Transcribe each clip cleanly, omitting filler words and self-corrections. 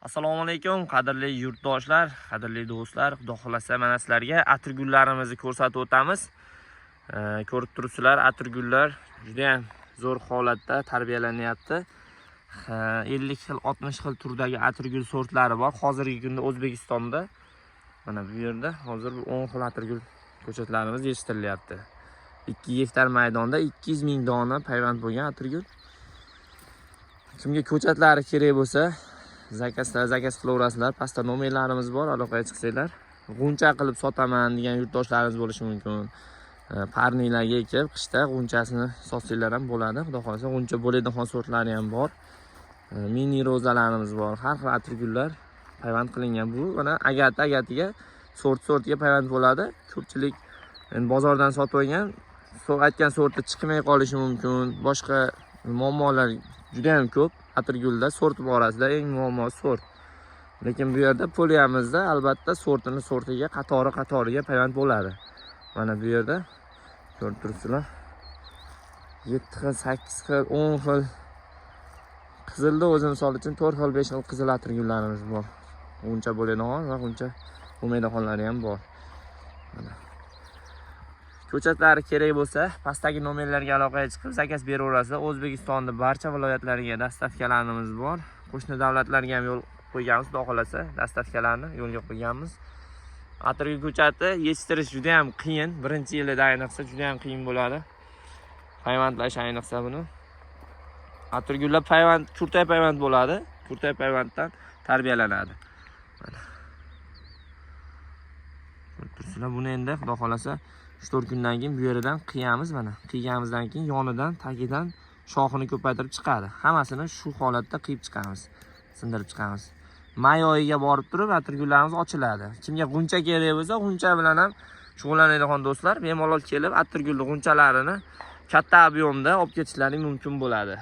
Assalomu alaykum, qadrli yurtdoshlar, qadrli do'stlar. Xudo xolasa mana sizlarga atirgullarimizni ko'rsatib o'tamiz. Ko'rib turibsizlar, atirgullar juda ham zo'r holatda tarbiyalanyapti. 50 xil, 60 xil turdagi atirgul sortlari bor. Hozirgi kunda O'zbekistonda mana bu yerda hozir 10 xil atirgul ko'chatlarimiz yetishtirilyapti. 2 gektar maydonda 200 ming dona payvand bo'lgan atirgul. Kimga ko'chatlari kerak bo'lsa, zakaz qilaverasizlar. Pastda nomerlarimiz bor, aloqaga chiqsanglar. G'uncha qilib sotaman degan yurtdoshlarimiz bo'lishi mumkin. Parnilarga ekib, qishda g'unchasini sotsanglar ham bo'ladi. Xudo xolasa g'uncha bo'ladigan sortlari ham bor. Mini rozalarimiz bor. Har xil atirgullar payvand qilingan. Bu mana agatiga sort-sortga payvand bo'ladi. Ko'pchilik bozordan sotib olgan, aytgan sorti chiqmay qolishi mumkin. Boshqa muammolar juda ham ko'p. Atirgulda sort borasida eng muammo sort. Lekin bu yerda poliyamizda albatta sortiga qatoriga payvand bo'ladi. Mana bu yerda ko'rib turibsizlar. 7 xil, 8 xil, 10 xil. Qizilda o'zi misol uchun 4 xil, 5 xil qizil atirgullarimiz bor. G'uncha bo'ladigan va g'uncha bo'lmaydiganlari ham bor. Mana ko'chatlari kerak bo'lsa, pastdagi nomerlarga aloqaga chiqib zakaz beraverasizlar. O'zbekistonda barcha viloyatlariga dastavkalarimiz bor. Qo'shni davlatlarga ham yo'l qo'yganmiz, xudo xolasa, dastavkalarni yo'lga qo'yganmiz. Atirgul ko'chati yetishtirish juda ham qiyin. Birinchi yilida ayniqsa juda ham qiyin bo'ladi. Payvandlash ayniqsa buni. Atirgullar kurtay payvand bo'ladi. Kurtay payvanddan tarbiyalanadi. Mana. Tursinlar buni endi xudo xolasa 3-4 kundan keyin bu yeridan qiyamiz mana. Qiyganimizdan keyin yonidan, tagidan shoxini ko'paytirib chiqadi. Hammasini shu holatda qiyib chiqamiz, sindirib chiqamiz. May oyiga borib turib atirgullarimiz ochiladi. Kimga g'uncha kerak bo'lsa, g'uncha bilan ham shug'ullanadigan do'stlar bemalol kelib atirgulning g'unchalarini katta ob'yomda olib ketishlari mumkin bo'ladi.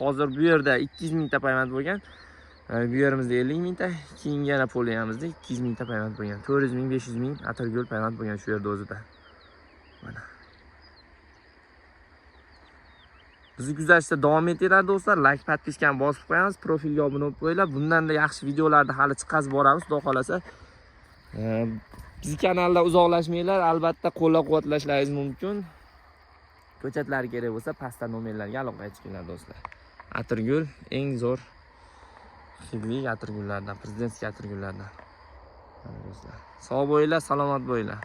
Hozir bu yerda 200 mingta payvand bo'lgan. Bu yerimizda 50 mingta, keyingi yana poliyamizda 200 mingta payvand bo'lgan. 400 ming, 500 ming atirgul payvand bo'lgan shu yerda o'zida. Mana. Bizni kuzatishda davom etinglar do'stlar. Like, podpiskani bosib qo'yamiz, profilga obuna bo'lib qo'yinglar. Bundan-da yaxshi videolarni hali chiqazib boramiz, xudo xolasa. Bizni kanalda uzoqlashmanglar, albatta qo'llab-quvvatlashlaringiz mumkin. Ko'chatlar kerak bo'lsa, pastda nomerlarga aloqaga chiqinglar do'stlar. Atirgul eng zo'r xilli atirgullardan, prezidentskiy atirgullardan. Do'stlar, sog' bo'linglar, salomat bo'linglar.